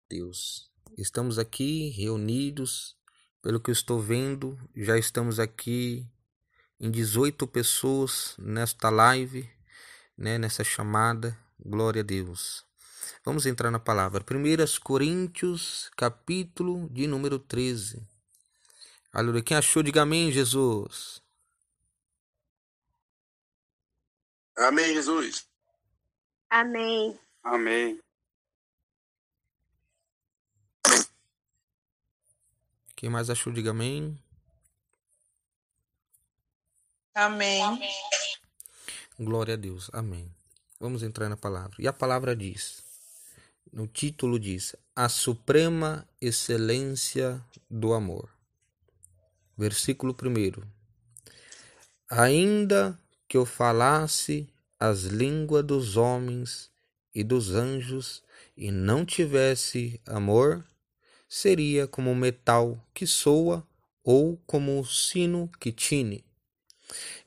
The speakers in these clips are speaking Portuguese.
Deus. Estamos aqui reunidos, pelo que eu estou vendo, já estamos aqui em 18 pessoas nesta live, nessa chamada. Glória a Deus. Vamos entrar na palavra. 1 Coríntios, capítulo de número 13. Aleluia. Quem achou, diga amém, Jesus. Amém, Jesus. Amém. Amém. Quem mais achou, diga amém. Amém. Glória a Deus. Amém. Vamos entrar na palavra. E a palavra diz, no título diz, a suprema excelência do amor. Versículo 1. Ainda que eu falasse as línguas dos homens e dos anjos e não tivesse amor, seria como o metal que soa ou como o sino que tine.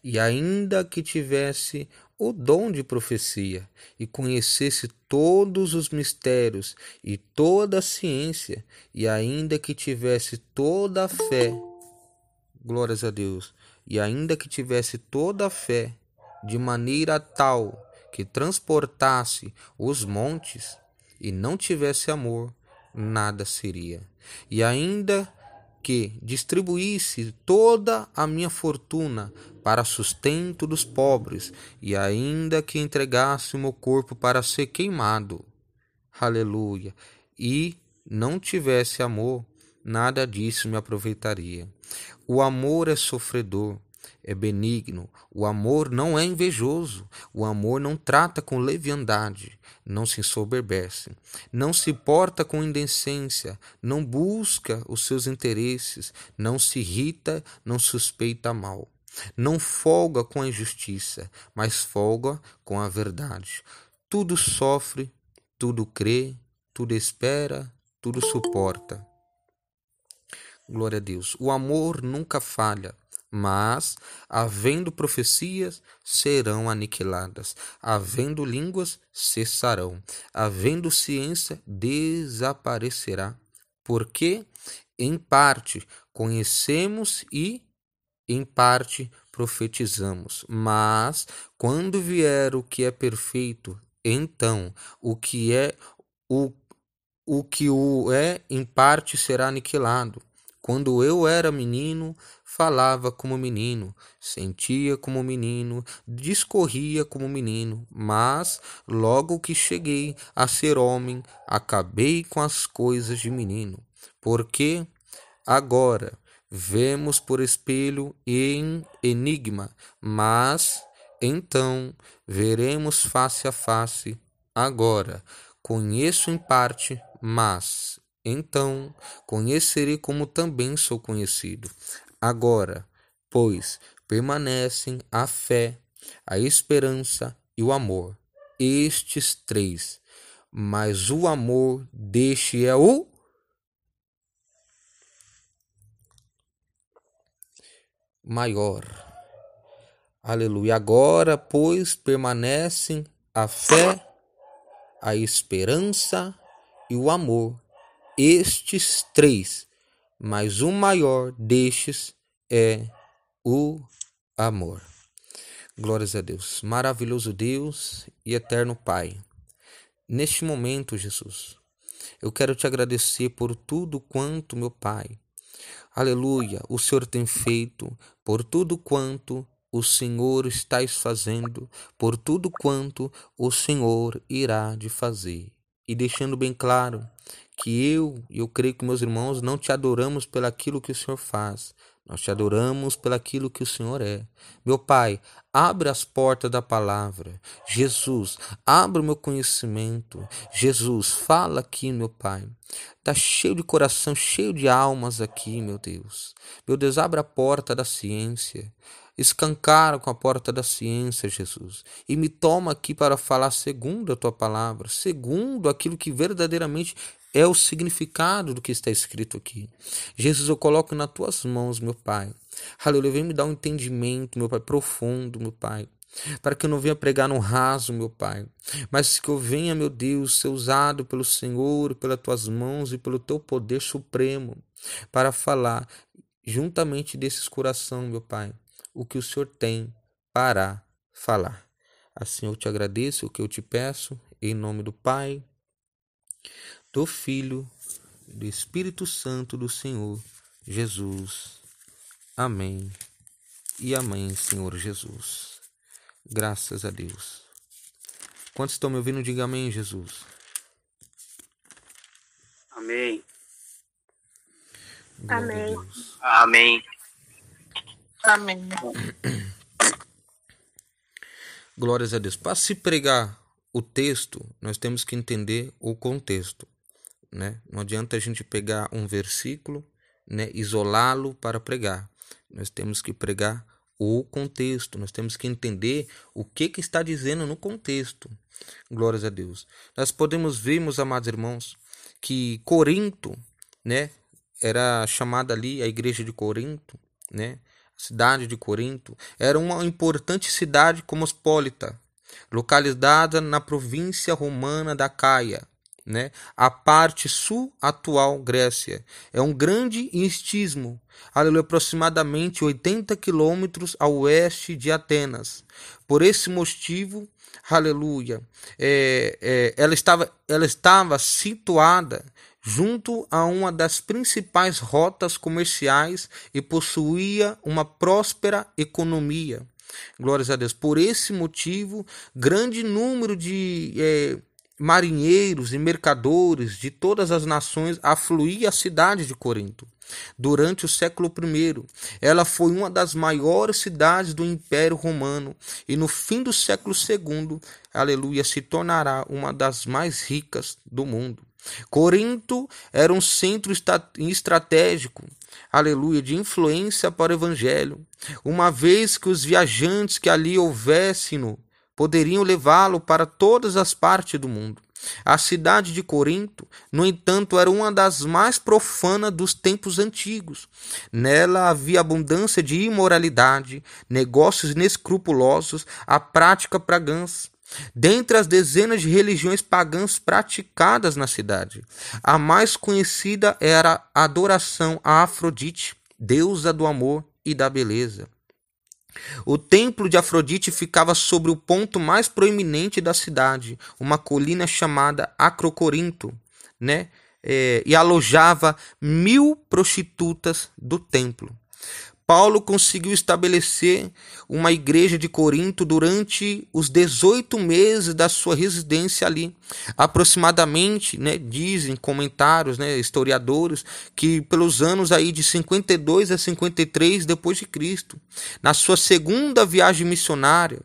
E ainda que tivesse o dom de profecia e conhecesse todos os mistérios e toda a ciência, e ainda que tivesse toda a fé, glórias a Deus, e ainda que tivesse toda a fé, de maneira tal que transportasse os montes e não tivesse amor, nada seria. E ainda que distribuísse toda a minha fortuna para sustento dos pobres, e ainda que entregasse o meu corpo para ser queimado, aleluia, e não tivesse amor, nada disso me aproveitaria. O amor é sofredor, é benigno, o amor não é invejoso, o amor não trata com leviandade, não se ensoberbece, não se porta com indecência, não busca os seus interesses, não se irrita, não suspeita mal, não folga com a injustiça, mas folga com a verdade. Tudo sofre, tudo crê, tudo espera, tudo suporta. Glória a Deus. O amor nunca falha, mas, havendo profecias, serão aniquiladas. Havendo línguas, cessarão. Havendo ciência, desaparecerá. Porque, em parte, conhecemos e, em parte, profetizamos. Mas, quando vier o que é perfeito, então o que é em parte será aniquilado. Quando eu era menino, falava como menino, sentia como menino, discorria como menino, mas logo que cheguei a ser homem, acabei com as coisas de menino. Porque agora vemos por espelho em enigma, mas então veremos face a face. Agora conheço em parte, mas então conhecerei como também sou conhecido. Agora, pois, permanecem a fé, a esperança e o amor, estes três. Mas o amor deste é o maior. Aleluia. Agora, pois, permanecem a fé, a esperança e o amor, estes três, mas o maior destes é o amor. Glórias a Deus. Maravilhoso Deus e eterno Pai. Neste momento, Jesus, eu quero te agradecer por tudo quanto, meu Pai, aleluia, o Senhor tem feito, por tudo quanto o Senhor está fazendo, por tudo quanto o Senhor irá de fazer. E deixando bem claro que eu creio que meus irmãos não te adoramos pelaquilo que o Senhor faz, nós te adoramos pelaquilo que o Senhor é. Meu Pai, abre as portas da palavra. Jesus, abre o meu conhecimento. Jesus, fala aqui, meu Pai. Tá cheio de coração, cheio de almas aqui, meu Deus. Meu Deus, abre a porta da ciência. Escancara com a porta da ciência, Jesus. E me toma aqui para falar segundo a tua palavra, segundo aquilo que verdadeiramente é o significado do que está escrito aqui. Jesus, eu coloco nas tuas mãos, meu Pai. Aleluia, vem me dar um entendimento, meu Pai, profundo, meu Pai. para que eu não venha pregar no raso, meu Pai, mas que eu venha, meu Deus, ser usado pelo Senhor, pelas tuas mãos e pelo teu poder supremo, para falar juntamente desses corações, meu Pai, o que o Senhor tem para falar. Assim eu te agradeço, o que eu te peço, em nome do Pai, do Filho, do Espírito Santo do Senhor Jesus. Amém e amém, Senhor Jesus. Graças a Deus. Quantos estão me ouvindo, diga amém, Jesus. Amém. Glória Amém. a Deus. Amém. Amém. Glórias a Deus. Para se pregar o texto, nós temos que entender o contexto, né? Não adianta a gente pegar um versículo, né, isolá-lo para pregar. Nós temos que pregar o contexto, nós temos que entender o que está dizendo no contexto. Glórias a Deus. Nós podemos ver, meus amados irmãos, que Corinto, né, era chamada ali a igreja de Corinto, né, a cidade de Corinto, era uma importante cidade cosmopolita, localizada na província romana da Caia, né? A parte sul atual Grécia. É um grande istmo, aleluia, aproximadamente 80 quilômetros a oeste de Atenas. Por esse motivo, aleluia, ela estava situada junto a uma das principais rotas comerciais e possuía uma próspera economia. Glórias a Deus. Por esse motivo, grande número de marinheiros e mercadores de todas as nações afluía à cidade de Corinto. Durante o século I, ela foi uma das maiores cidades do Império Romano e no fim do século II, aleluia, se tornará uma das mais ricas do mundo. Corinto era um centro estratégico, aleluia, de influência para o evangelho, uma vez que os viajantes que ali houvessem poderiam levá-lo para todas as partes do mundo. A cidade de Corinto, no entanto, era uma das mais profanas dos tempos antigos. Nela havia abundância de imoralidade, negócios inescrupulosos, a prática pagãs. Dentre as dezenas de religiões pagãs praticadas na cidade, a mais conhecida era a adoração a Afrodite, deusa do amor e da beleza. O templo de Afrodite ficava sobre o ponto mais proeminente da cidade, uma colina chamada Acrocorinto, né? E alojava 1000 prostitutas do templo. Paulo conseguiu estabelecer uma igreja de Corinto durante os 18 meses da sua residência ali. Aproximadamente, né, dizem comentários, né, historiadores, que pelos anos aí de 52 a 53 depois de Cristo, na sua segunda viagem missionária,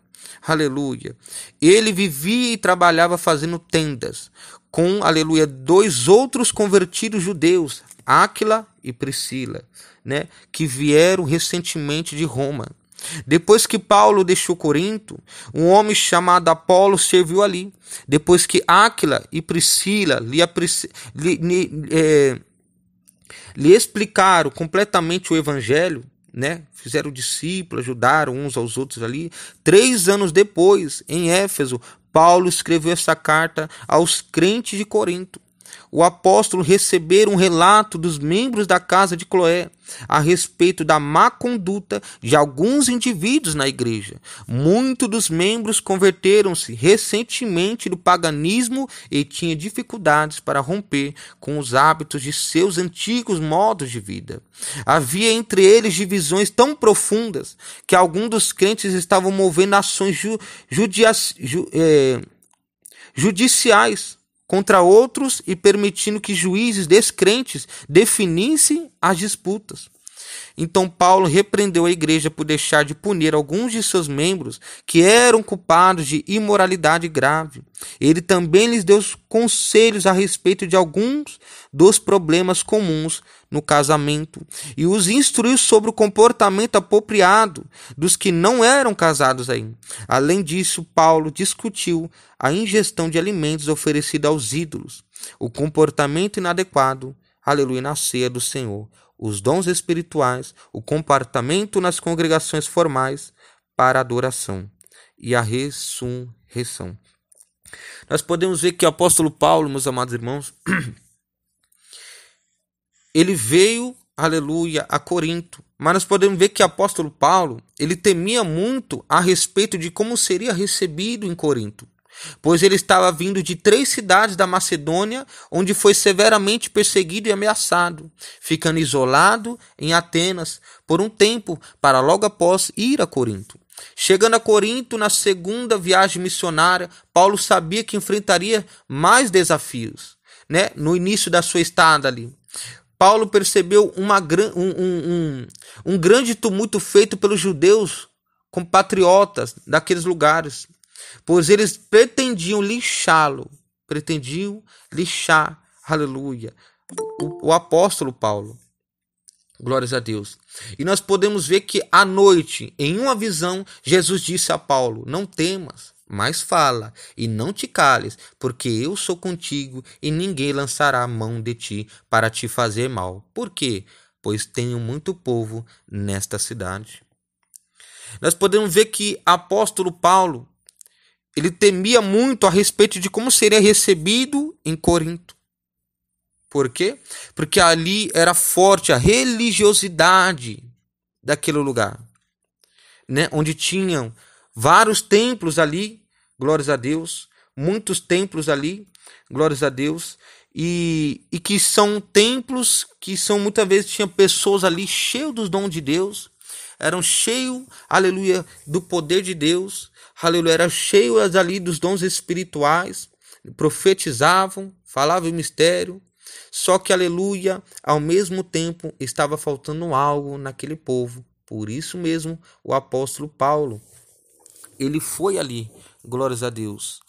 aleluia, ele vivia e trabalhava fazendo tendas com, aleluia, 2 outros convertidos judeus, Áquila e Priscila, né, que vieram recentemente de Roma. Depois que Paulo deixou Corinto, um homem chamado Apolo serviu ali. Depois que Áquila e Priscila lhe explicaram completamente o evangelho, né, fizeram discípulos, ajudaram uns aos outros ali. 3 anos depois, em Éfeso, Paulo escreveu essa carta aos crentes de Corinto. O apóstolo recebeu um relato dos membros da casa de Cloé a respeito da má conduta de alguns indivíduos na igreja. Muitos dos membros converteram-se recentemente do paganismo e tinham dificuldades para romper com os hábitos de seus antigos modos de vida. Havia entre eles divisões tão profundas que alguns dos crentes estavam movendo ações judiciais contra outros e permitindo que juízes descrentes definissem as disputas. Então Paulo repreendeu a igreja por deixar de punir alguns de seus membros que eram culpados de imoralidade grave. Ele também lhes deu conselhos a respeito de alguns dos problemas comuns no casamento e os instruiu sobre o comportamento apropriado dos que não eram casados ainda. Além disso, Paulo discutiu a ingestão de alimentos oferecida aos ídolos, o comportamento inadequado, aleluia, na ceia do Senhor, os dons espirituais, o comportamento nas congregações formais para adoração. e a ressurreição. Nós podemos ver que o apóstolo Paulo, meus amados irmãos, ele veio, aleluia, a Corinto. Mas nós podemos ver que o apóstolo Paulo, ele temia muito a respeito de como seria recebido em Corinto, pois ele estava vindo de 3 cidades da Macedônia, onde foi severamente perseguido e ameaçado, ficando isolado em Atenas por um tempo, para logo após ir a Corinto. Chegando a Corinto, na segunda viagem missionária, Paulo sabia que enfrentaria mais desafios, né? No início da sua estada ali. Paulo percebeu um grande tumulto feito pelos judeus compatriotas daqueles lugares, pois eles pretendiam lixar, aleluia, o apóstolo Paulo. Glórias a Deus. E nós podemos ver que à noite, em uma visão, Jesus disse a Paulo: não temas, mas fala, e não te cales, porque eu sou contigo, e ninguém lançará a mão de ti para te fazer mal. Por quê? Pois tenho muito povo nesta cidade. Nós podemos ver que apóstolo Paulo, ele temia muito a respeito de como seria recebido em Corinto. Por quê? Porque ali era forte a religiosidade daquele lugar, né? Onde tinham vários templos ali, glórias a Deus, muitos templos ali, glórias a Deus, e que são templos que são muitas vezes tinham pessoas ali cheios dos dons de Deus, eram cheios, aleluia, do poder de Deus, aleluia, eram cheios ali dos dons espirituais, profetizavam, falavam em mistério. Só que, aleluia, ao mesmo tempo estava faltando algo naquele povo. Por isso mesmo, o apóstolo Paulo, ele foi ali, glórias a Deus.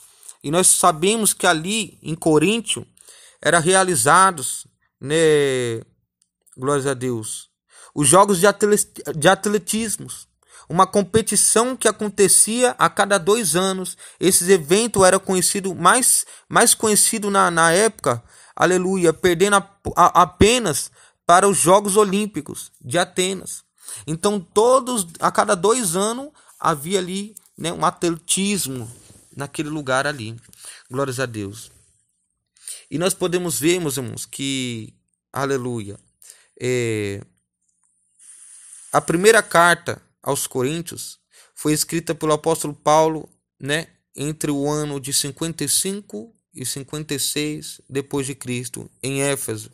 E nós sabemos que ali em Coríntio eram realizados, né, glórias a Deus, os jogos de atletismo, uma competição que acontecia a cada 2 anos. Esse evento era conhecido, mais conhecido na época, aleluia, perdendo apenas para os Jogos Olímpicos de Atenas. Então, a cada 2 anos, havia ali, né, um atletismo naquele lugar ali. Glórias a Deus. E nós podemos ver, meus irmãos, que, aleluia, a primeira carta aos Coríntios foi escrita pelo apóstolo Paulo, né, entre o ano de 55 e 56 depois de Cristo, em Éfeso.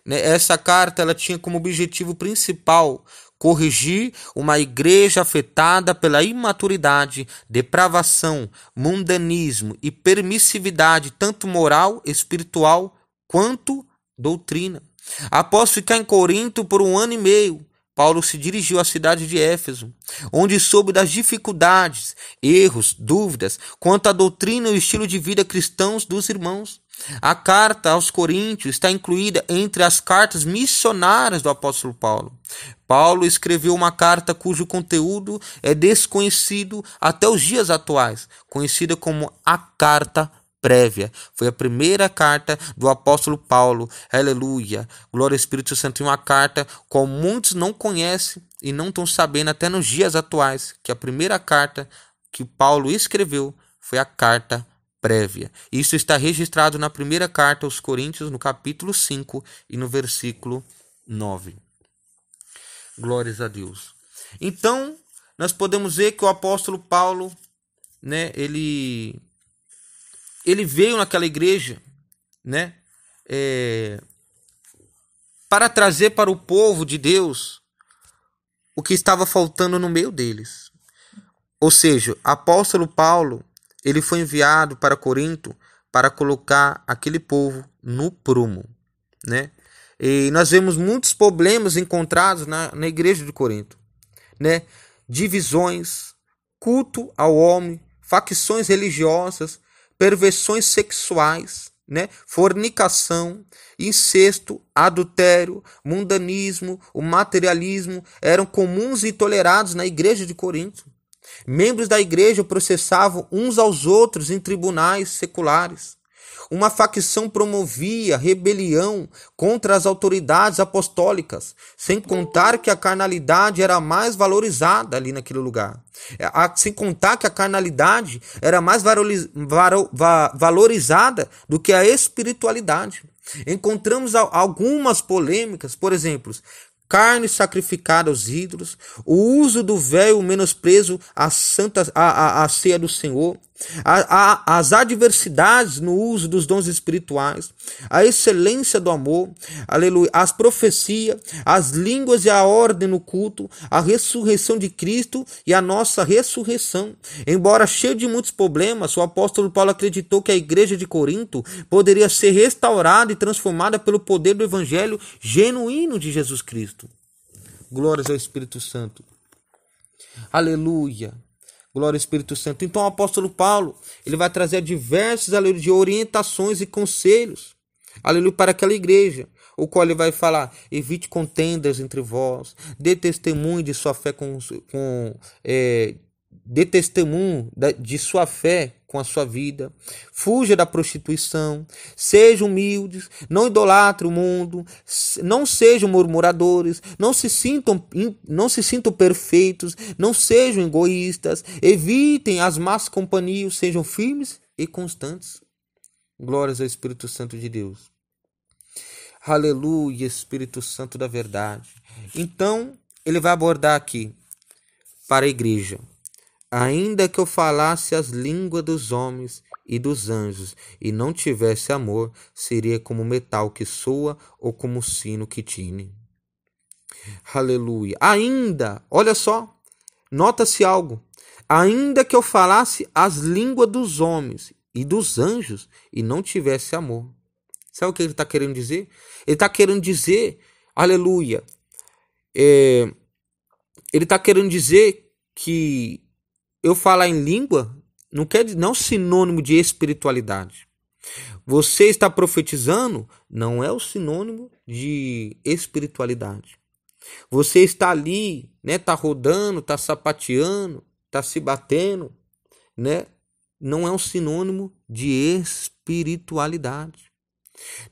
Essa carta ela tinha como objetivo principal corrigir uma igreja afetada pela imaturidade, depravação, mundanismo e permissividade, tanto moral, espiritual, quanto doutrina. Após ficar em Corinto por 1 ano e meio, Paulo se dirigiu à cidade de Éfeso, onde soube das dificuldades, erros, dúvidas quanto à doutrina e o estilo de vida cristãos dos irmãos. A carta aos Coríntios está incluída entre as cartas missionárias do apóstolo Paulo. Paulo escreveu uma carta cujo conteúdo é desconhecido até os dias atuais, conhecida como a Carta Prévia. Foi a primeira carta do apóstolo Paulo, aleluia, glória ao Espírito Santo, uma carta qual muitos não conhecem e não estão sabendo até nos dias atuais, que a primeira carta que Paulo escreveu foi a Carta Prévia. Isso está registrado na primeira carta aos Coríntios, no capítulo 5 e no versículo 9. Glórias a Deus. Então, nós podemos ver que o apóstolo Paulo, né, ele veio naquela igreja, né, para trazer para o povo de Deus o que estava faltando no meio deles. Ou seja, apóstolo Paulo, ele foi enviado para Corinto para colocar aquele povo no prumo, né? E nós vemos muitos problemas encontrados na igreja de Corinto, né? Divisões, culto ao homem, facções religiosas, perversões sexuais, né? Fornicação, incesto, adultério, mundanismo, o materialismo eram comuns e tolerados na igreja de Corinto. Membros da igreja processavam uns aos outros em tribunais seculares. Uma facção promovia rebelião contra as autoridades apostólicas, sem contar que a carnalidade era mais valorizada ali naquele lugar. Sem contar que a carnalidade era mais valorizada do que a espiritualidade. Encontramos algumas polêmicas, por exemplo, carne sacrificada aos ídolos, o uso do véu, o menosprezo à ceia do Senhor, as adversidades no uso dos dons espirituais, a excelência do amor, aleluia, as profecias, as línguas e a ordem no culto, a ressurreição de Cristo e a nossa ressurreição. Embora cheio de muitos problemas, o apóstolo Paulo acreditou que a igreja de Corinto poderia ser restaurada e transformada pelo poder do evangelho genuíno de Jesus Cristo. Glórias ao Espírito Santo. Aleluia. Glória ao Espírito Santo. Então o apóstolo Paulo, ele vai trazer diversas, aleluia, de orientações e conselhos, aleluia, para aquela igreja, o qual ele vai falar: evite contendas entre vós, dê testemunho de sua fé dê testemunho de sua fé com a sua vida, fuja da prostituição, sejam humildes, não idolatrem o mundo, não sejam murmuradores, não se sintam perfeitos, não sejam egoístas, evitem as más companhias, sejam firmes e constantes. Glórias ao Espírito Santo de Deus. Aleluia, Espírito Santo da verdade. Então, ele vai abordar aqui para a igreja: ainda que eu falasse as línguas dos homens e dos anjos e não tivesse amor, seria como metal que soa ou como sino que tine. Aleluia. Ainda, olha só, nota-se algo. Ainda que eu falasse as línguas dos homens e dos anjos e não tivesse amor. Sabe o que ele está querendo dizer? Ele está querendo dizer, aleluia, ele está querendo dizer que eu falar em língua não é sinônimo de espiritualidade. Você está profetizando não é o sinônimo de espiritualidade. Você está ali, né, tá rodando, tá sapateando, tá se batendo, né? Não é um sinônimo de espiritualidade.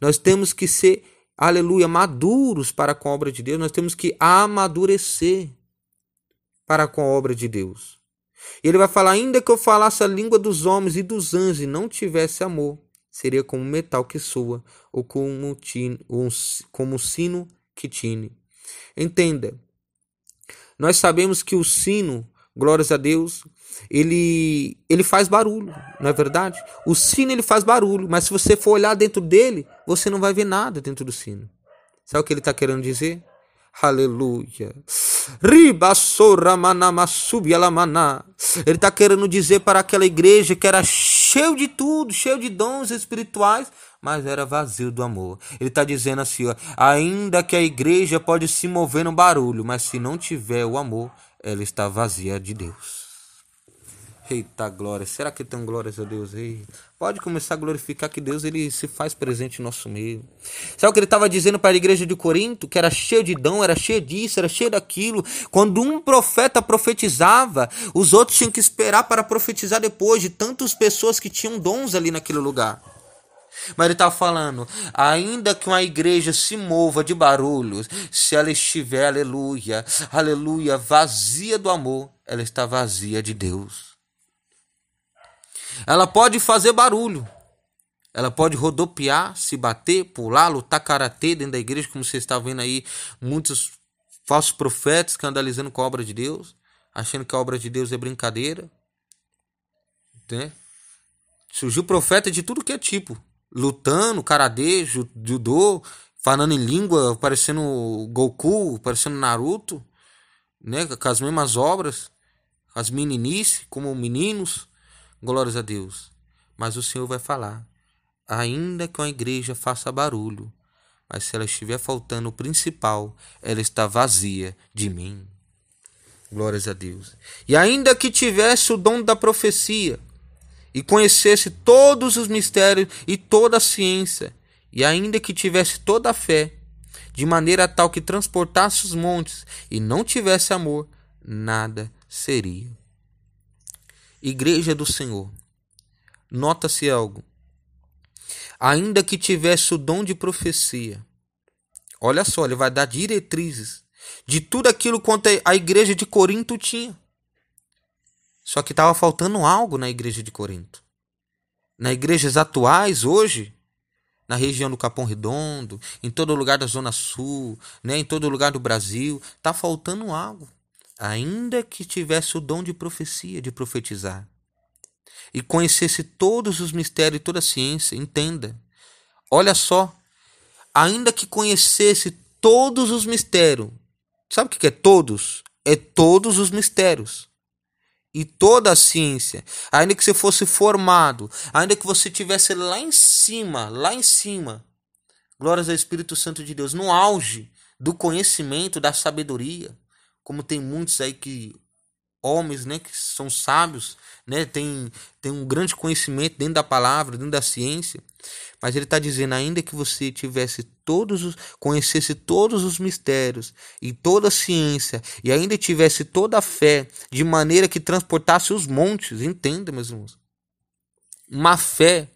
Nós temos que ser, aleluia, maduros para com a obra de Deus. Nós temos que amadurecer para com a obra de Deus. E ele vai falar: ainda que eu falasse a língua dos homens e dos anjos e não tivesse amor, seria como metal que soa ou como sino que tine. Entenda, nós sabemos que o sino, glórias a Deus, ele faz barulho, não é verdade? O sino, ele faz barulho, mas se você for olhar dentro dele, você não vai ver nada dentro do sino. Sabe o que ele está querendo dizer? Aleluia. Ele está querendo dizer para aquela igreja que era cheio de tudo, cheio de dons espirituais, mas era vazio do amor. Ele está dizendo assim, ó: ainda que a igreja pode se mover no barulho, mas se não tiver o amor, ela está vazia de Deus. Eita glória, será que tem glórias a Deus aí? Pode começar a glorificar que Deus, ele se faz presente em nosso meio. Sabe o que ele estava dizendo para a igreja de Corinto? Que era cheio de dom, era cheio disso, era cheio daquilo. Quando um profeta profetizava, os outros tinham que esperar para profetizar depois, de tantas pessoas que tinham dons ali naquele lugar. Mas ele está falando: ainda que uma igreja se mova de barulhos, se ela estiver, aleluia, aleluia, vazia do amor, ela está vazia de Deus. Ela pode fazer barulho, ela pode rodopiar, se bater, pular, lutar karatê dentro da igreja, como você está vendo aí, muitos falsos profetas escandalizando com a obra de Deus, achando que a obra de Deus é brincadeira, né? Surgiu profeta de tudo que é tipo, lutando, karatê, judô, falando em língua, parecendo Goku, parecendo Naruto, né? Com as mesmas obras, as meninices, como meninos. Glórias a Deus. Mas o Senhor vai falar: ainda que uma igreja faça barulho, mas se ela estiver faltando o principal, ela está vazia de mim. Glórias a Deus. E ainda que tivesse o dom da profecia, e conhecesse todos os mistérios e toda a ciência, e ainda que tivesse toda a fé, de maneira tal que transportasse os montes, e não tivesse amor, nada seria. Igreja do Senhor, nota-se algo. ainda que tivesse o dom de profecia. Olha só, ele vai dar diretrizes de tudo aquilo quanto a igreja de Corinto tinha. Só que estava faltando algo na igreja de Corinto. Nas igrejas atuais, hoje, na região do Capão Redondo, em todo lugar da Zona Sul, né, em todo lugar do Brasil, está faltando algo. Ainda que tivesse o dom de profecia, de profetizar, e conhecesse todos os mistérios e toda a ciência, entenda. Olha só, ainda que conhecesse todos os mistérios, sabe o que é todos? É todos os mistérios. E toda a ciência, ainda que você fosse formado, ainda que você estivesse lá em cima, glórias ao Espírito Santo de Deus, no auge do conhecimento, da sabedoria, como tem muitos aí homens, né, que são sábios, né, tem um grande conhecimento dentro da palavra, dentro da ciência, mas ele está dizendo, ainda que você conhecesse todos os mistérios e toda a ciência, e ainda tivesse toda a fé, de maneira que transportasse os montes, entenda, meus irmãos, uma fé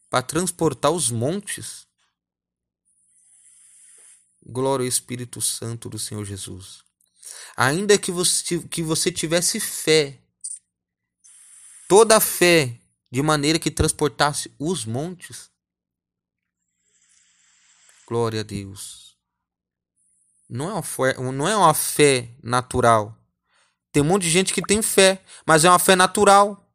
para transportar os montes. Glória ao Espírito Santo do Senhor Jesus. Ainda que você tivesse fé, toda a fé, de maneira que transportasse os montes. Glória a Deus. Não é uma fé natural. Tem um monte de gente que tem fé, mas é uma fé natural.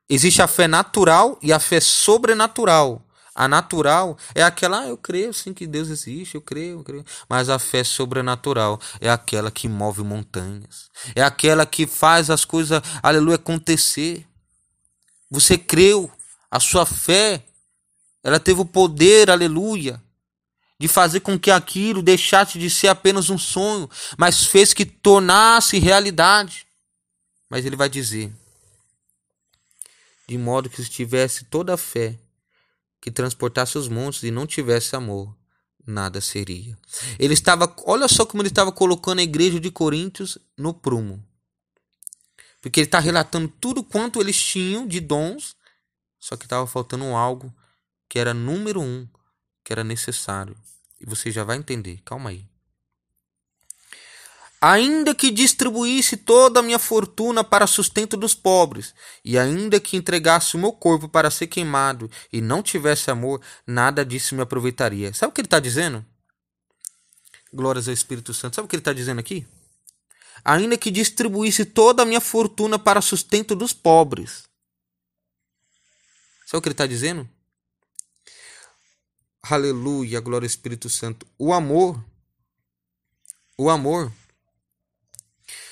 Existe a fé natural e a fé sobrenatural. A natural é aquela, eu creio sim que Deus existe, eu creio. Mas a fé sobrenatural é aquela que move montanhas. É aquela que faz as coisas, aleluia, acontecer. Você creu, a sua fé, ela teve o poder, aleluia, de fazer com que aquilo deixasse de ser apenas um sonho, mas fez que tornasse realidade. Mas ele vai dizer, de modo que se tivesse toda a fé, que transportasse os montes e não tivesse amor, nada seria. Olha só como ele estava colocando a igreja de Coríntios no prumo. Porque ele está relatando tudo quanto eles tinham de dons, só que estava faltando algo que era número 1, que era necessário. E você já vai entender, calma aí. Ainda que distribuísse toda a minha fortuna para sustento dos pobres, e ainda que entregasse o meu corpo para ser queimado, e não tivesse amor, nada disso me aproveitaria. Sabe o que ele está dizendo? Glórias ao Espírito Santo. Sabe o que ele está dizendo aqui? Ainda que distribuísse toda a minha fortuna para sustento dos pobres. Sabe o que ele está dizendo? Aleluia, glória ao Espírito Santo. O amor,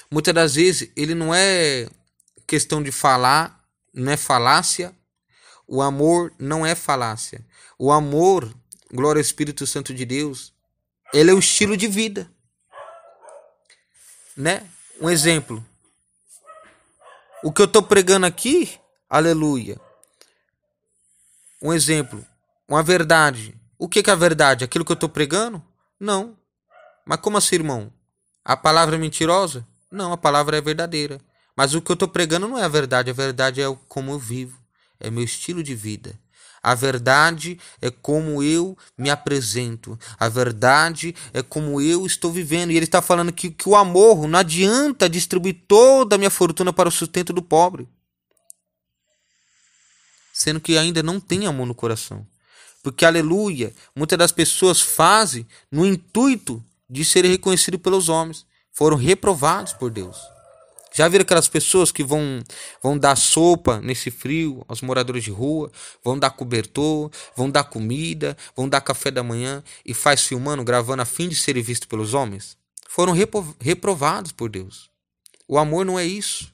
muitas das vezes, ele não é questão de falar, não é falácia. O amor não é falácia. O amor, glória ao Espírito Santo de Deus, ele é o estilo de vida. Né? Um exemplo. O que eu estou pregando aqui, aleluia. Um exemplo, uma verdade. O que é a verdade? Aquilo que eu estou pregando? Não. Mas como assim, irmão? A palavra é mentirosa? Não, a palavra é verdadeira. Mas o que eu estou pregando não é a verdade é como eu vivo. É meu estilo de vida. A verdade é como eu me apresento. A verdade é como eu estou vivendo. E ele está falando que o amor não adianta distribuir toda a minha fortuna para o sustento do pobre. Sendo que ainda não tem amor no coração. Porque, aleluia, muitas das pessoas fazem no intuito de serem reconhecidos pelos homens. Foram reprovados por Deus. Já viram aquelas pessoas que vão dar sopa nesse frio aos moradores de rua, vão dar cobertor, vão dar comida, vão dar café da manhã e faz filmando, gravando a fim de serem vistos pelos homens? Foram reprovados por Deus. O amor não é isso.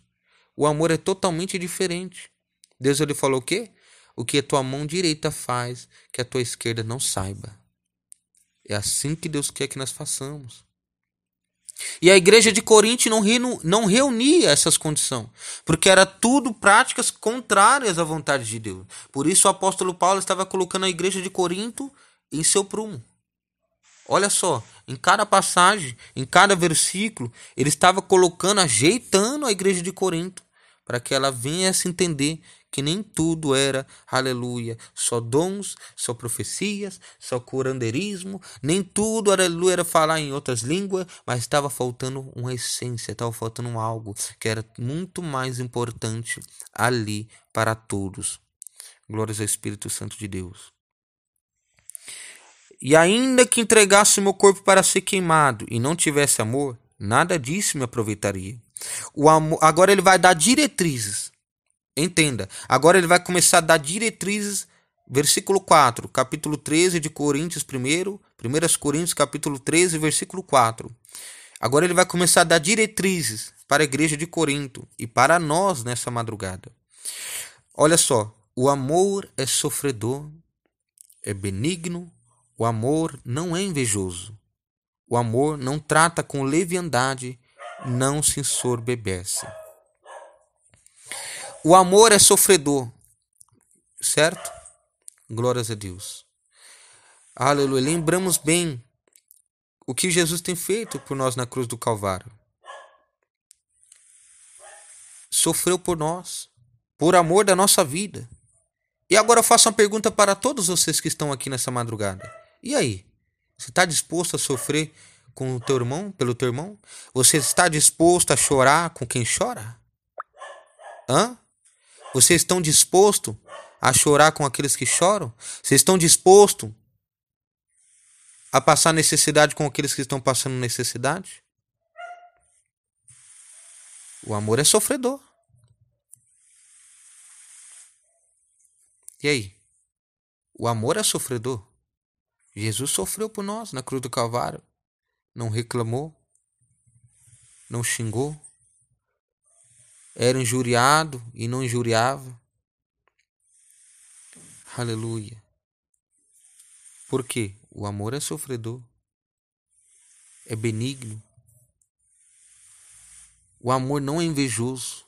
O amor é totalmente diferente. Deus ele falou o quê? O que a tua mão direita faz, que a tua esquerda não saiba. É assim que Deus quer que nós façamos. E a igreja de Corinto não reunia essas condições, porque era tudo práticas contrárias à vontade de Deus. Por isso o apóstolo Paulo estava colocando a igreja de Corinto em seu prumo. Olha só, em cada passagem, em cada versículo, ele estava colocando, ajeitando a igreja de Corinto, para que ela venha a se entender que nem tudo era, aleluia, só dons, só profecias, só curandeirismo, nem tudo, aleluia, era falar em outras línguas, mas estava faltando uma essência, estava faltando algo que era muito mais importante ali para todos. Glórias ao Espírito Santo de Deus. E ainda que entregasse meu corpo para ser queimado e não tivesse amor, nada disso me aproveitaria. O amor, agora ele vai dar diretrizes. Entenda. Agora ele vai começar a dar diretrizes. Versículo 4, capítulo 13 de Coríntios 1 Coríntios, capítulo 13, versículo 4. Agora ele vai começar a dar diretrizes para a igreja de Corinto e para nós nessa madrugada. Olha só. O amor é sofredor, é benigno. O amor não é invejoso. O amor não trata com leviandade, não se ensoberbece. O amor é sofredor, certo? Glórias a Deus. Aleluia. Lembramos bem o que Jesus tem feito por nós na cruz do Calvário. Sofreu por nós, por amor da nossa vida. E agora eu faço uma pergunta para todos vocês que estão aqui nessa madrugada. E aí? Você está disposto a sofrer com o teu irmão, pelo teu irmão? Você está disposto a chorar com quem chora? Hã? Vocês estão dispostos a chorar com aqueles que choram? Vocês estão dispostos a passar necessidade com aqueles que estão passando necessidade? O amor é sofredor. E aí? O amor é sofredor. Jesus sofreu por nós na cruz do Calvário. Não reclamou. Não xingou. Era injuriado e não injuriava. Aleluia. Por quê? O amor é sofredor. É benigno. O amor não é invejoso.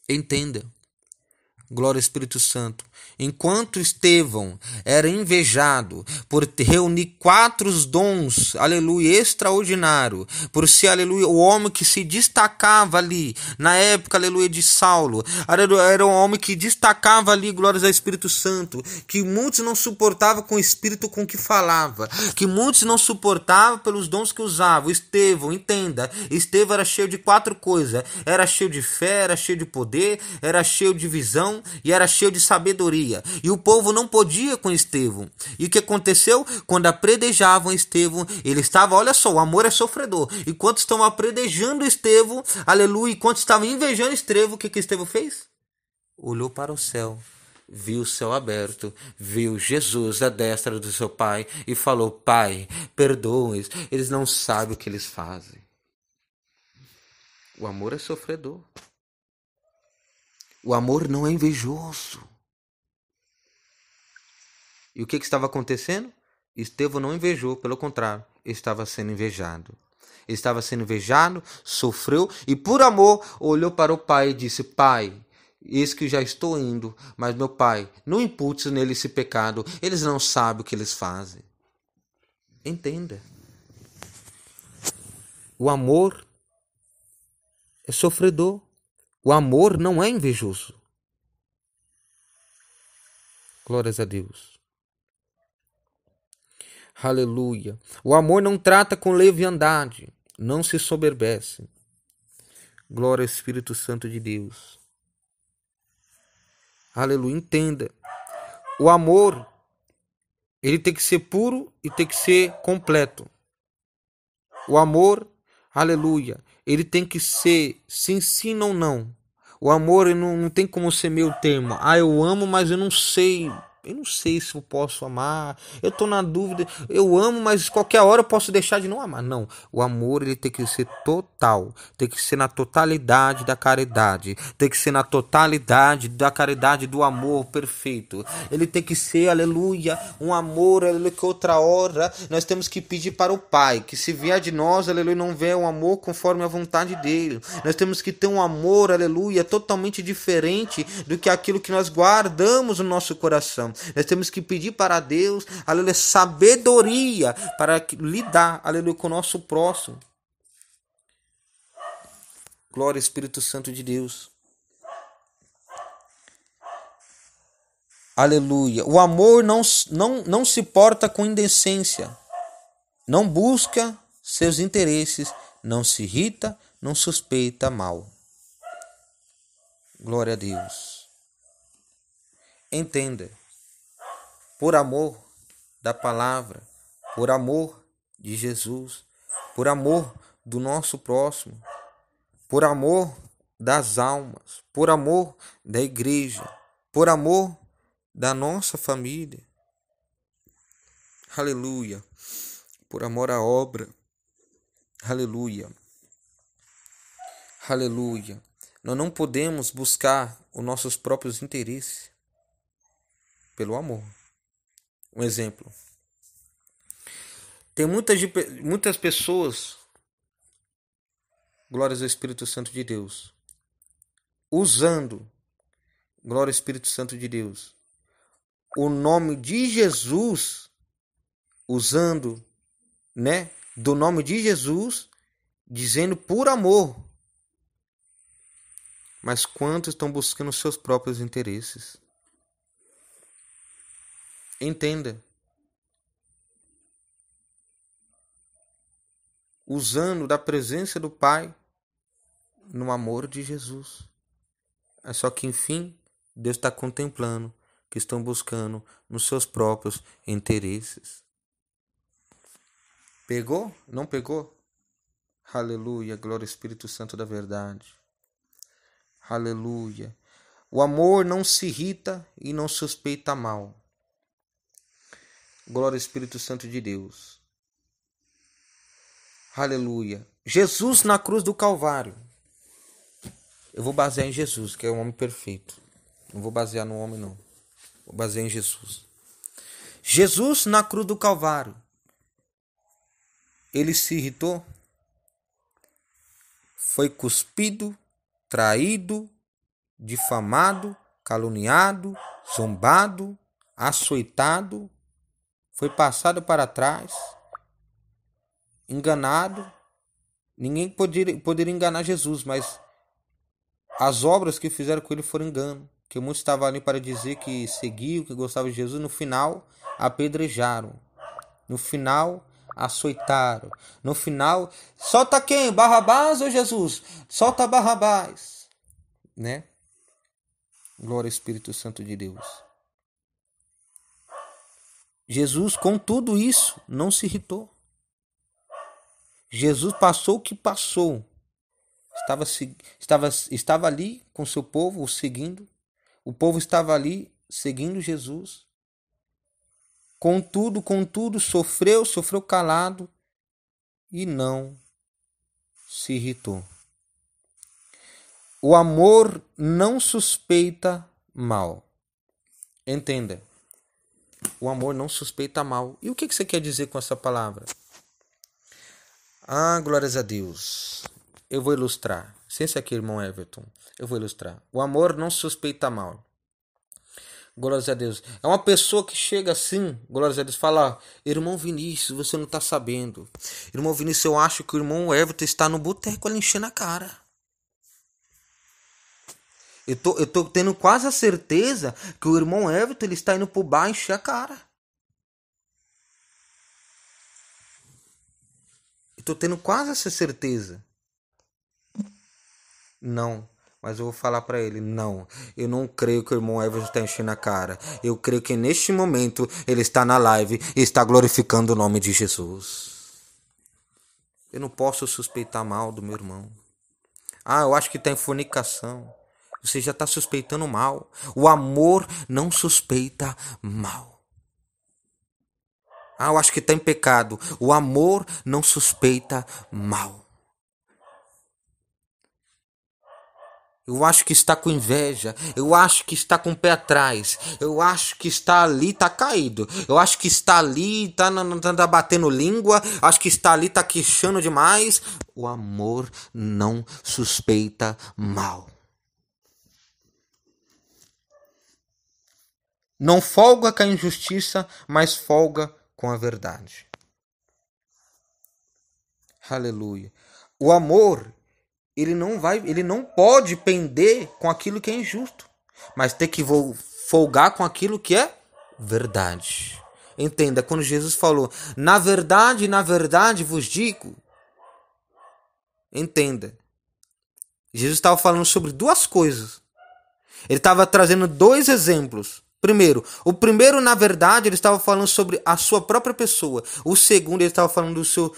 Entenda. Glória ao Espírito Santo. Enquanto Estevão era invejado por reunir 4 dons, aleluia, extraordinário, por ser, aleluia, o homem que se destacava ali, na época, aleluia, de Saulo, aleluia, era um homem que destacava ali, glórias ao Espírito Santo, que muitos não suportavam com o Espírito com que falava, que muitos não suportavam pelos dons que usava. Estevão, entenda, Estevão era cheio de 4 coisas, era cheio de fé, era cheio de poder, era cheio de visão, e era cheio de sabedoria. E o povo não podia com Estevão. E o que aconteceu? Quando apredejavam Estevão, ele estava, olha só, o amor é sofredor. E quando estavam apredejando Estevão, aleluia, e quando estavam invejando Estevão, o que Estevão fez? Olhou para o céu, viu o céu aberto, viu Jesus à destra do seu Pai e falou: Pai, perdoa-os, eles não sabem o que eles fazem. O amor é sofredor. O amor não é invejoso. E o que estava acontecendo? Estevão não invejou, pelo contrário, estava sendo invejado. Estava sendo invejado, sofreu e por amor olhou para o Pai e disse: Pai, eis que já estou indo, mas meu Pai, não impute nele esse pecado, eles não sabem o que eles fazem. Entenda. O amor é sofredor. O amor não é invejoso. Glórias a Deus. Aleluia. O amor não trata com leviandade, não se soberbece. Glória ao Espírito Santo de Deus. Aleluia. Entenda. O amor, ele tem que ser puro e tem que ser completo. O amor, aleluia, ele tem que ser sim, sim ou não. O amor não tem como ser meio termo. Eu amo, mas eu não sei se eu posso amar. Eu tô na dúvida. Eu amo, mas qualquer hora eu posso deixar de não amar. Não. O amor, ele tem que ser total. Tem que ser na totalidade da caridade. Tem que ser na totalidade da caridade do amor perfeito. Ele tem que ser, aleluia, um amor, aleluia, que outra hora nós temos que pedir para o Pai, que se vier de nós, aleluia, não vier um amor conforme a vontade dele. Nós temos que ter um amor, aleluia, totalmente diferente do que aquilo que nós guardamos no nosso coração. Nós temos que pedir para Deus, aleluia, sabedoria para lidar, aleluia, com o nosso próximo. Glória ao Espírito Santo de Deus. Aleluia. O amor não se porta com indecência. Não busca seus interesses. Não se irrita, não suspeita mal. Glória a Deus. Entenda. Por amor da palavra, por amor de Jesus, por amor do nosso próximo, por amor das almas, por amor da igreja, por amor da nossa família. Aleluia. Por amor à obra. Aleluia. Aleluia. Nós não podemos buscar os nossos próprios interesses pelo amor. Um exemplo. Tem muitas pessoas, glórias ao Espírito Santo de Deus, usando, glória ao Espírito Santo de Deus, o nome de Jesus, usando, do nome de Jesus, dizendo por amor. Mas quantos estão buscando os seus próprios interesses? Entenda. Usando da presença do Pai no amor de Jesus. É só que, enfim, Deus está contemplando que estão buscando nos seus próprios interesses. Pegou? Não pegou? Aleluia, glória ao Espírito Santo da verdade. Aleluia. O amor não se irrita e não suspeita mal. Glória ao Espírito Santo de Deus. Aleluia. Jesus na cruz do Calvário. Eu vou basear em Jesus, que é o homem perfeito. Não vou basear no homem, não. Vou basear em Jesus. Jesus na cruz do Calvário. Ele se irritou. Foi cuspido, traído, difamado, caluniado, zombado, açoitado. Foi passado para trás, enganado. Ninguém poderia enganar Jesus, mas as obras que fizeram com ele foram engano. Que muitos estavam ali para dizer que seguiam, que gostavam de Jesus. No final, apedrejaram. No final, açoitaram. No final, solta quem? Barrabás ou Jesus? Solta Barrabás. Glória ao Espírito Santo de Deus. Jesus, com tudo isso, não se irritou. Jesus passou o que passou. Estava ali com seu povo, o seguindo. O povo estava ali seguindo Jesus. Contudo, sofreu calado e não se irritou. O amor não suspeita mal. Entenda. O amor não suspeita mal. E o que você quer dizer com essa palavra? Glórias a Deus. Eu vou ilustrar. Licença aqui, irmão Everton. Eu vou ilustrar. O amor não suspeita mal. Glórias a Deus. É uma pessoa que chega assim, glórias a Deus, fala: irmão Vinícius, você não está sabendo. Irmão Vinícius, eu acho que o irmão Everton está no boteco ali enchendo a cara. Eu tô tendo quase a certeza que o irmão Everton ele está indo pro bar encher a cara. Eu tô tendo quase essa certeza. Não, mas eu vou falar para ele, não, eu não creio que o irmão Everton está enchendo a cara. Eu creio que neste momento ele está na live e está glorificando o nome de Jesus. Eu não posso suspeitar mal do meu irmão. Eu acho que está em fornicação. Você já está suspeitando mal. O amor não suspeita mal. Eu acho que está em pecado. O amor não suspeita mal. Eu acho que está com inveja. Eu acho que está com o pé atrás. Eu acho que está ali, está caído. Eu acho que está ali, está batendo língua. Acho que está ali, está queixando demais. O amor não suspeita mal. Não folga com a injustiça, mas folga com a verdade. Aleluia. O amor, ele não pode pender com aquilo que é injusto, mas tem que folgar com aquilo que é verdade. Entenda, quando Jesus falou, na verdade vos digo, entenda. Jesus estava falando sobre duas coisas. Ele estava trazendo dois exemplos. O primeiro, na verdade, ele estava falando sobre a sua própria pessoa. O segundo, ele estava falando do seu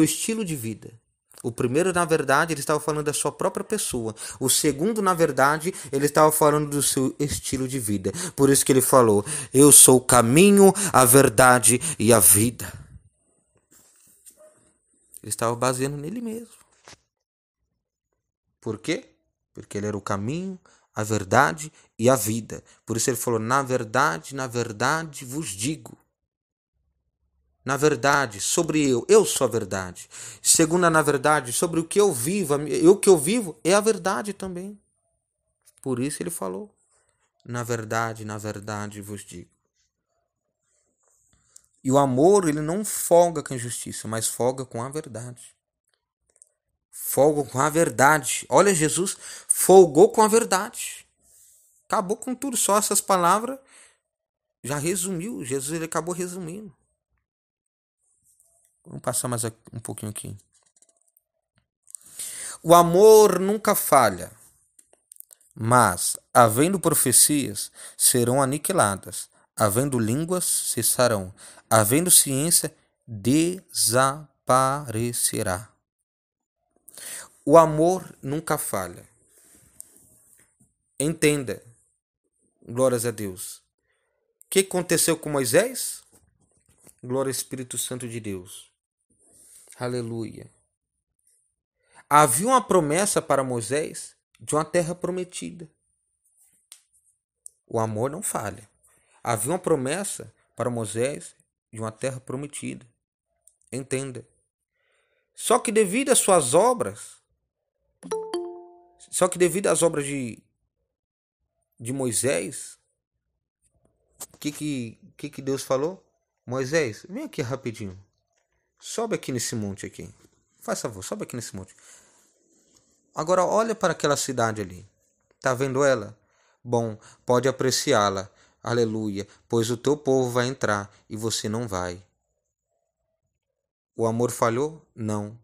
estilo de vida. O primeiro, na verdade, ele estava falando da sua própria pessoa. O segundo, na verdade, ele estava falando do seu estilo de vida. Por isso que ele falou, eu sou o caminho, a verdade e a vida. Ele estava baseando nele mesmo. Por quê? Porque ele era o caminho, a verdade e a vida. Por isso ele falou, na verdade vos digo. Na verdade, sobre eu sou a verdade. Segunda, na verdade, sobre o que eu vivo, o que eu vivo é a verdade também. Por isso ele falou, na verdade vos digo. E o amor, ele não folga com a injustiça, mas folga com a verdade. Folga com a verdade. Olha, Jesus folgou com a verdade. Acabou com tudo, só essas palavras já resumiu. Jesus, ele acabou resumindo. Vamos passar mais um pouquinho aqui. O amor nunca falha, mas, havendo profecias, serão aniquiladas, havendo línguas, cessarão, havendo ciência, desaparecerá. O amor nunca falha. Entenda. Glórias a Deus. O que aconteceu com Moisés? Glória ao Espírito Santo de Deus. Aleluia. Havia uma promessa para Moisés de uma terra prometida. O amor não falha. Havia uma promessa para Moisés de uma terra prometida. Entenda. Só que devido às suas obras, de Moisés, o que Deus falou? Moisés, vem aqui rapidinho. Sobe aqui nesse monte aqui. Faz favor, sobe aqui nesse monte. Agora olha para aquela cidade ali. Tá vendo ela? Bom, pode apreciá-la. Aleluia. Pois o teu povo vai entrar e você não vai. O amor falhou? Não.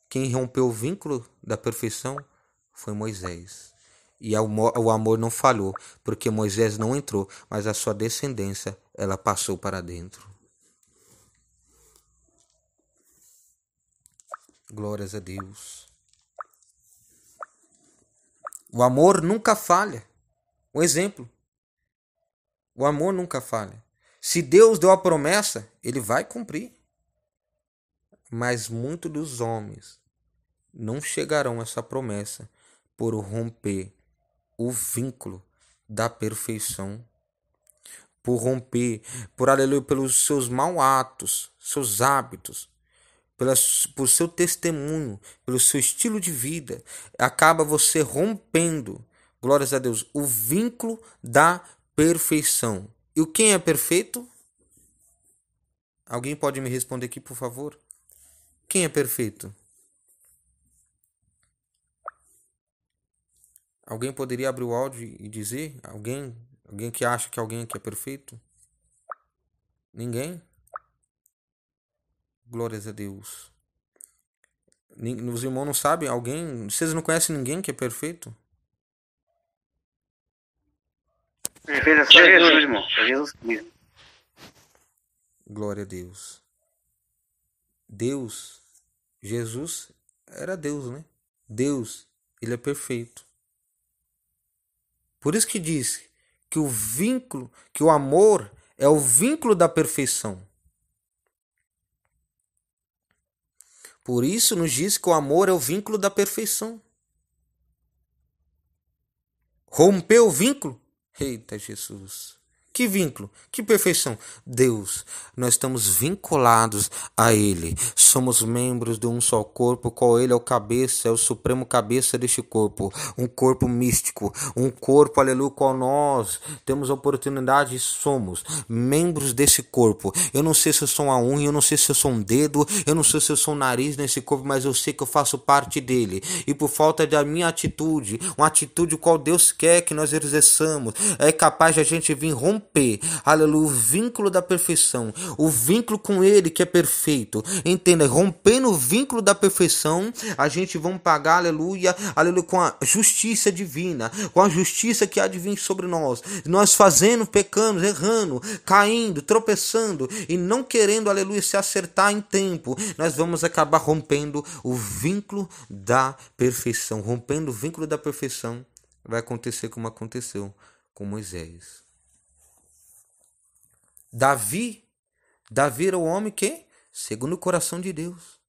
Quem rompeu o vínculo da perfeição foi Moisés. E o amor não falhou, porque Moisés não entrou, mas a sua descendência, ela passou para dentro. Glórias a Deus. O amor nunca falha. Um exemplo. O amor nunca falha. Se Deus deu a promessa, ele vai cumprir. Mas muitos dos homens não chegarão a essa promessa por romper o vínculo da perfeição, por romper, aleluia, pelos seus maus atos, seus hábitos, por seu testemunho, pelo seu estilo de vida. Acaba você rompendo, glórias a Deus, o vínculo da perfeição. E quem é perfeito? Alguém pode me responder aqui, por favor? Quem é perfeito? Alguém poderia abrir o áudio e dizer? Alguém que acha que alguém aqui é perfeito? Ninguém? Glórias a Deus. Os irmãos não sabem? Alguém? Vocês não conhecem ninguém que é perfeito? Perfeito é só Jesus, irmão. É Jesus mesmo. Glória a Deus. Jesus era Deus, né? Deus, ele é perfeito. Por isso que diz que que o amor é o vínculo da perfeição. Por isso nos diz que o amor é o vínculo da perfeição. Rompeu o vínculo? Eita Jesus. Que vínculo? Que perfeição? Deus. Nós estamos vinculados a Ele. Somos membros de um só corpo, qual Ele é o cabeça, é o supremo cabeça deste corpo. Um corpo místico. Um corpo, aleluia, qual nós temos a oportunidade e somos membros desse corpo. Eu não sei se eu sou uma unha, eu não sei se eu sou um dedo, eu não sei se eu sou um nariz nesse corpo, mas eu sei que eu faço parte dele. E por falta da minha atitude, uma atitude qual Deus quer que nós exerçamos, é capaz de a gente vir romper, aleluia, o vínculo da perfeição, o vínculo com Ele que é perfeito. Entenda, rompendo o vínculo da perfeição, a gente vai pagar, aleluia, aleluia, com a justiça divina, com a justiça que há de vir sobre nós. Nós fazendo, pecando, errando, caindo, tropeçando e não querendo, aleluia, se acertar em tempo, nós vamos acabar rompendo o vínculo da perfeição. Rompendo o vínculo da perfeição, vai acontecer como aconteceu com Moisés. Davi era o homem que, segundo o coração de Deus,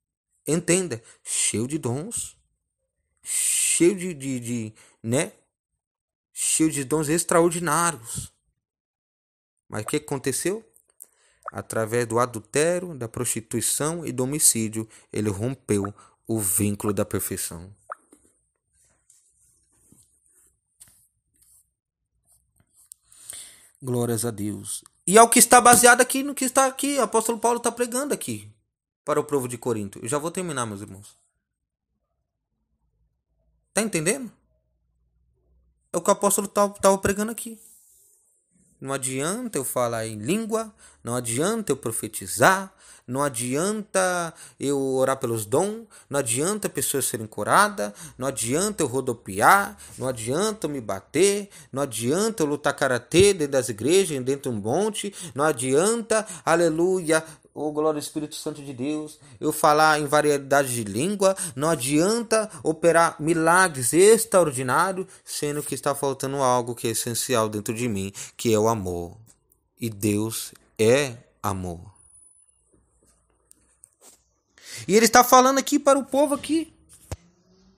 entenda, cheio de dons, cheio cheio de dons extraordinários. Mas o que aconteceu? Através do adultério, da prostituição e do homicídio, ele rompeu o vínculo da perfeição. Glórias a Deus. E é o que está baseado aqui no que está aqui. O apóstolo Paulo está pregando aqui para o povo de Corinto. Eu já vou terminar, meus irmãos. Tá entendendo? É o que o apóstolo estava pregando aqui. Não adianta eu falar em língua, não adianta eu profetizar, não adianta eu orar pelos dons, não adianta pessoas serem curadas, não adianta eu rodopiar, não adianta eu me bater, não adianta eu lutar karatê dentro das igrejas, dentro de um monte, não adianta, aleluia, glória ao Espírito Santo de Deus, eu falar em variedade de língua, não adianta operar milagres extraordinários, sendo que está faltando algo que é essencial dentro de mim, que é o amor. E Deus é amor. E ele está falando aqui para o povo aqui.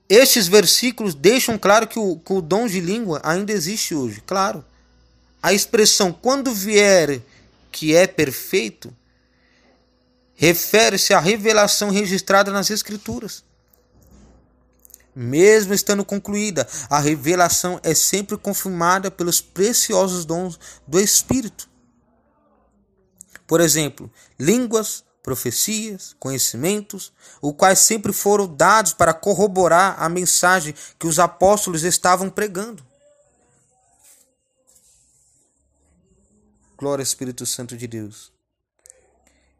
Estes versículos deixam claro que o dom de língua ainda existe hoje. Claro. A expressão quando vier que é perfeito refere-se à revelação registrada nas Escrituras. Mesmo estando concluída, a revelação é sempre confirmada pelos preciosos dons do Espírito. Por exemplo, línguas, profecias, conhecimentos, os quais sempre foram dados para corroborar a mensagem que os apóstolos estavam pregando. Glória ao Espírito Santo de Deus.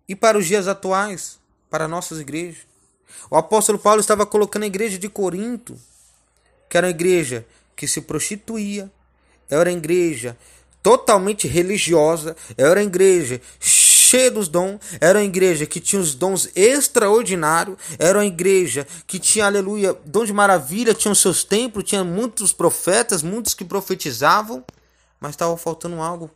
E para os dias atuais, para nossas igrejas, o apóstolo Paulo estava colocando a igreja de Corinto, que era uma igreja que se prostituía, era uma igreja totalmente religiosa, era uma igreja cheia dos dons, era uma igreja que tinha os dons extraordinários, era uma igreja que tinha, aleluia, dom de maravilha, tinha os seus templos, tinha muitos profetas, muitos que profetizavam, mas estava faltando algo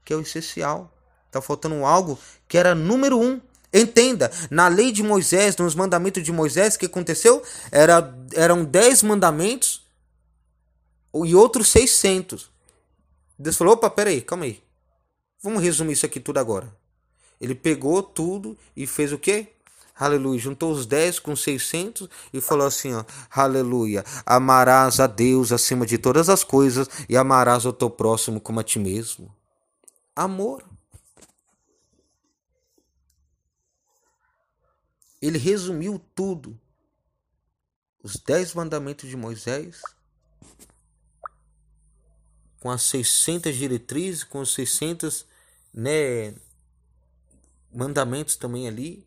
que é o essencial, estava faltando algo que era número 1. Entenda, na lei de Moisés, nos mandamentos de Moisés, o que aconteceu? Eram 10 mandamentos e outros 600. Deus falou, opa, peraí, calma aí. Vamos resumir isso aqui tudo agora. Ele pegou tudo e fez o quê? Aleluia, juntou os 10 com 600 e falou assim, ó, aleluia, amarás a Deus acima de todas as coisas e amarás o teu próximo como a ti mesmo. Amor. Ele resumiu tudo. Os 10 mandamentos de Moisés, com as 600 diretrizes, com os 600 mandamentos também ali.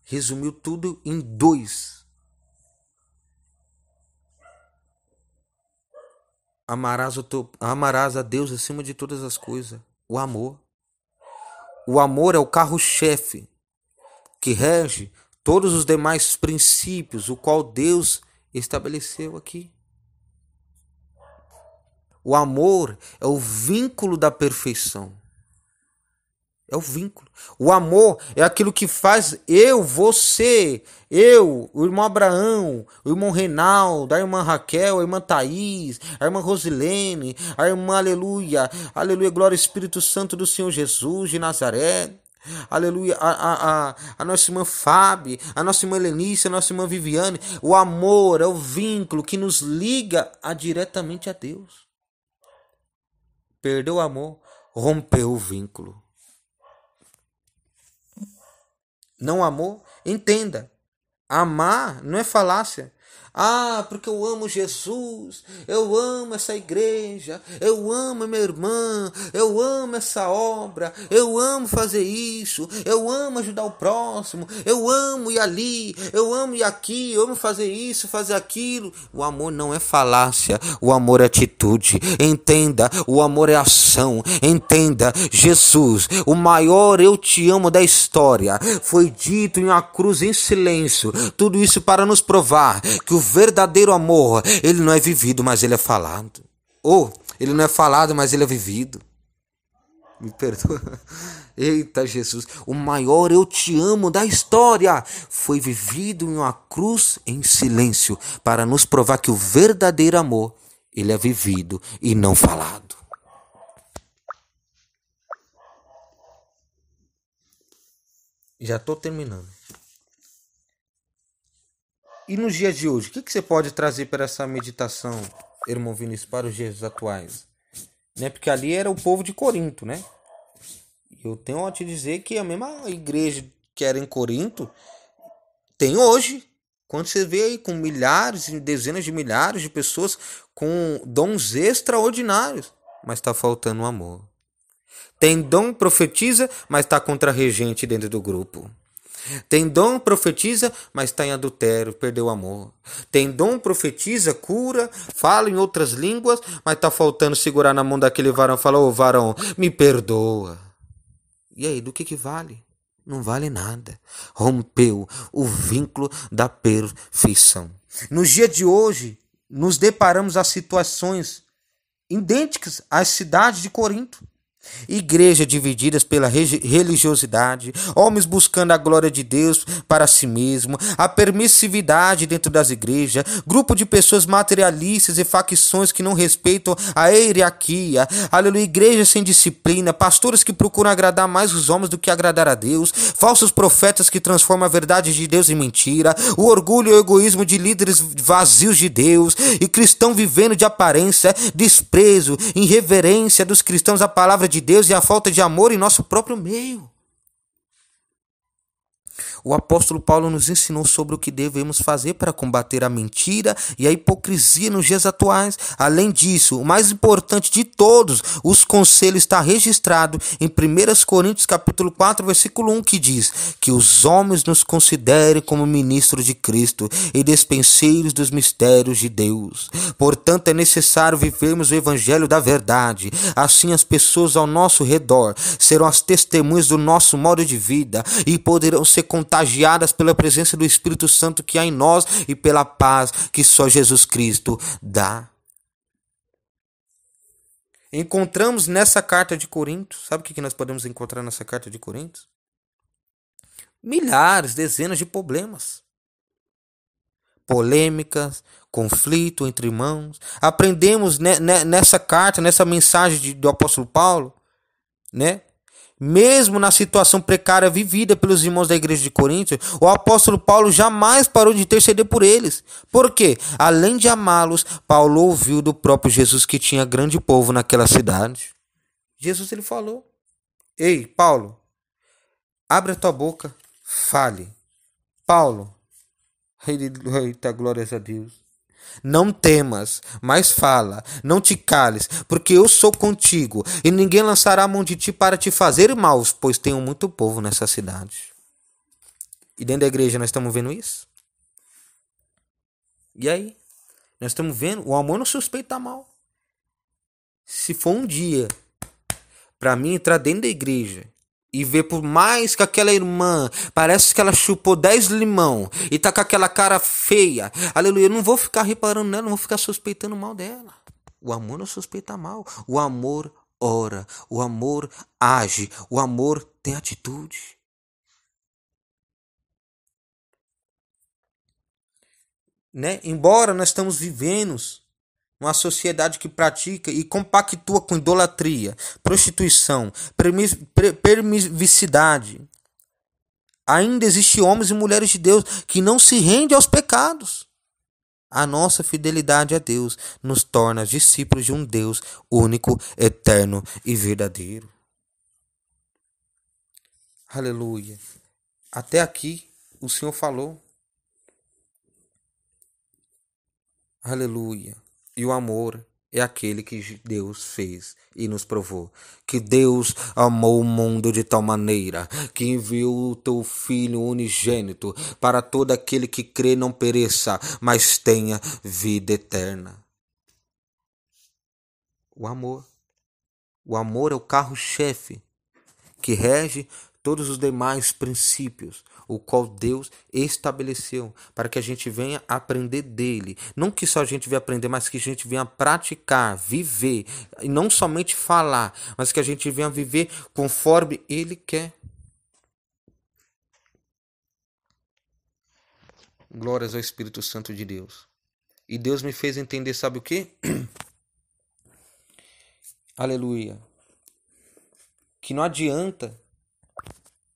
Resumiu tudo em 2. Amarás a Deus acima de todas as coisas. O amor. O amor é o carro-chefe que rege todos os demais princípios, o qual Deus estabeleceu aqui. O amor é o vínculo da perfeição. É o vínculo. O amor é aquilo que faz eu, você, o irmão Abraão, o irmão Reinaldo, a irmã Raquel, a irmã Thaís, a irmã Rosilene, a irmã Aleluia, aleluia, glória ao Espírito Santo do Senhor Jesus de Nazaré. Aleluia, a nossa irmã Fábio, a nossa irmã Helenice, a nossa irmã Viviane. O amor é o vínculo que nos liga diretamente a Deus. Perdeu o amor, rompeu o vínculo. Não amou? Entenda. Amar não é falácia. Ah, porque eu amo Jesus, eu amo essa igreja, eu amo minha irmã, eu amo essa obra, eu amo fazer isso, eu amo ajudar o próximo, eu amo ir ali, eu amo ir aqui, eu amo fazer isso, fazer aquilo. O amor não é falácia, o amor é atitude. Entenda, o amor é ação. Entenda, Jesus, o maior eu te amo da história, foi dito em uma cruz em silêncio. Tudo isso para nos provar que o verdadeiro amor, ele não é vivido, mas ele é falado. Ou, ele não é falado, mas ele é vivido. Me perdoa. Eita Jesus, o maior eu te amo da história foi vivido em uma cruz em silêncio para nos provar que o verdadeiro amor, ele é vivido e não falado. Já estou terminando. E nos dias de hoje, o que você pode trazer para essa meditação, irmão Vinícius, para os dias atuais? Né? Porque ali era o povo de Corinto, né? Eu tenho a te dizer que a mesma igreja que era em Corinto tem hoje. Quando você vê aí com milhares e dezenas de milhares de pessoas com dons extraordinários, mas está faltando amor. Tem dom, profetiza, mas está contra-regente dentro do grupo. Tem dom, profetiza, mas está em adultério, perdeu o amor. Tem dom, profetiza, cura, fala em outras línguas, mas está faltando segurar na mão daquele varão. Fala, ô varão, me perdoa. E aí, do que vale? Não vale nada. Rompeu o vínculo da perfeição. Nos dias de hoje, nos deparamos a situações idênticas às cidades de Corinto. Igrejas divididas pela religiosidade, homens buscando a glória de Deus para si mesmo, a permissividade dentro das igrejas, grupo de pessoas materialistas e facções que não respeitam a hierarquia, aleluia, igrejas sem disciplina, pastores que procuram agradar mais os homens do que agradar a Deus, falsos profetas que transformam a verdade de Deus em mentira, o orgulho e o egoísmo de líderes vazios de Deus e cristão vivendo de aparência, desprezo, irreverência dos cristãos à palavra de Deus e a falta de amor em nosso próprio meio. O apóstolo Paulo nos ensinou sobre o que devemos fazer para combater a mentira e a hipocrisia nos dias atuais. Além disso, o mais importante de todos os conselhos está registrado em 1 Coríntios capítulo 4, versículo 1, que diz que os homens nos considerem como ministros de Cristo e despenseiros dos mistérios de Deus. Portanto, é necessário vivermos o evangelho da verdade. Assim, as pessoas ao nosso redor serão as testemunhas do nosso modo de vida e poderão ser contagiadas pela presença do Espírito Santo que há em nós e pela paz que só Jesus Cristo dá. Encontramos nessa carta de Corinto, sabe o que nós podemos encontrar nessa carta de Corinto? Milhares, dezenas de problemas. Polêmicas, conflito entre irmãos. Aprendemos nessa carta, nessa mensagem do apóstolo Paulo, né? Mesmo na situação precária vivida pelos irmãos da igreja de Corinto, o apóstolo Paulo jamais parou de interceder por eles. Por quê? Além de amá-los, Paulo ouviu do próprio Jesus que tinha grande povo naquela cidade. Jesus ele falou: ei, Paulo, abre a tua boca, fale. Paulo, eita, glórias a Deus. Não temas, mas fala, não te cales, porque eu sou contigo, e ninguém lançará a mão de ti para te fazer mal, pois tenho muito povo nessa cidade. E dentro da igreja nós estamos vendo isso? E aí? Nós estamos vendo, o amor não suspeita mal. Se for um dia para mim entrar dentro da igreja e ver, por mais que aquela irmã parece que ela chupou 10 limão e tá com aquela cara feia, aleluia, eu não vou ficar reparando nela, não vou ficar suspeitando mal dela. O amor não suspeita mal, o amor ora, o amor age, o amor tem atitude. Né? Embora nós estamos vivendo uma sociedade que pratica e compactua com idolatria, prostituição, permissividade, ainda existem homens e mulheres de Deus que não se rendem aos pecados. A nossa fidelidade a Deus nos torna discípulos de um Deus único, eterno e verdadeiro. Aleluia. Até aqui o Senhor falou. Aleluia. E o amor é aquele que Deus fez e nos provou. Que Deus amou o mundo de tal maneira que enviou o teu Filho unigênito para todo aquele que crê não pereça, mas tenha vida eterna. O amor. O amor é o carro-chefe que rege todos os demais princípios, o qual Deus estabeleceu para que a gente venha aprender dele. Não que só a gente venha aprender, mas que a gente venha praticar, viver, e não somente falar, mas que a gente venha viver conforme ele quer. Glórias ao Espírito Santo de Deus. E Deus me fez entender, sabe o quê? Aleluia. Que não adianta.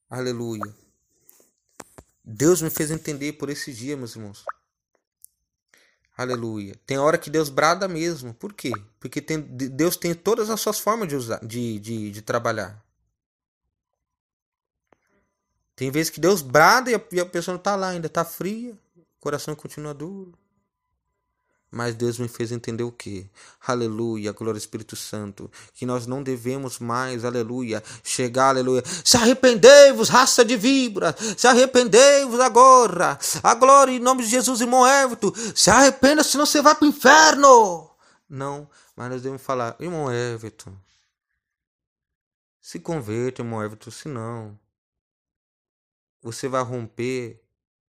Aleluia. Deus me fez entender por esse dia, meus irmãos. Aleluia. Tem hora que Deus brada mesmo. Por quê? Porque Deus tem todas as suas formas de usar, de trabalhar. Tem vezes que Deus brada e a pessoa não está lá, ainda está fria. O coração continua duro. Mas Deus me fez entender o quê? Aleluia, glória ao Espírito Santo. Que nós não devemos mais, aleluia, chegar, aleluia. Se arrependei-vos, raça de víboras. Se arrependei-vos agora. A glória em nome de Jesus, irmão Everton. Se arrependa, senão você vai para o inferno. Não, mas nós devemos falar, irmão Everton. Se converta, irmão Everton, senão você vai romper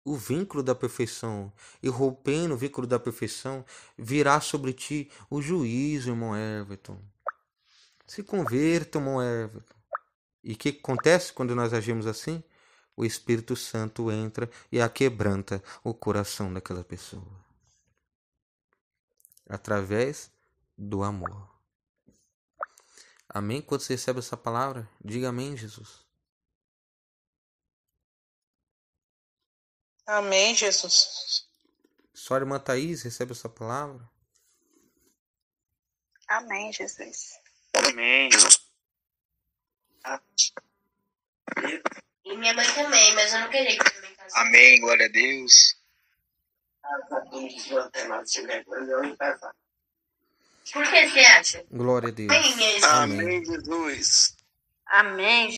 o vínculo da perfeição, e rompendo o vínculo da perfeição, virá sobre ti o juízo, irmão Everton. Se converta, irmão Everton. E o que acontece quando nós agimos assim? O Espírito Santo entra e aquebranta o coração daquela pessoa. Através do amor. Amém? Quando você recebe essa palavra, diga amém, Jesus. Amém, Jesus. Sua irmã Thaís recebe essa palavra? Amém, Jesus. Amém, Jesus. E minha mãe também, mas eu não queria que também casasse. Amém, glória a Deus. Por que você acha? Glória a Deus. Amém, Amém. Amém, Jesus. Amém.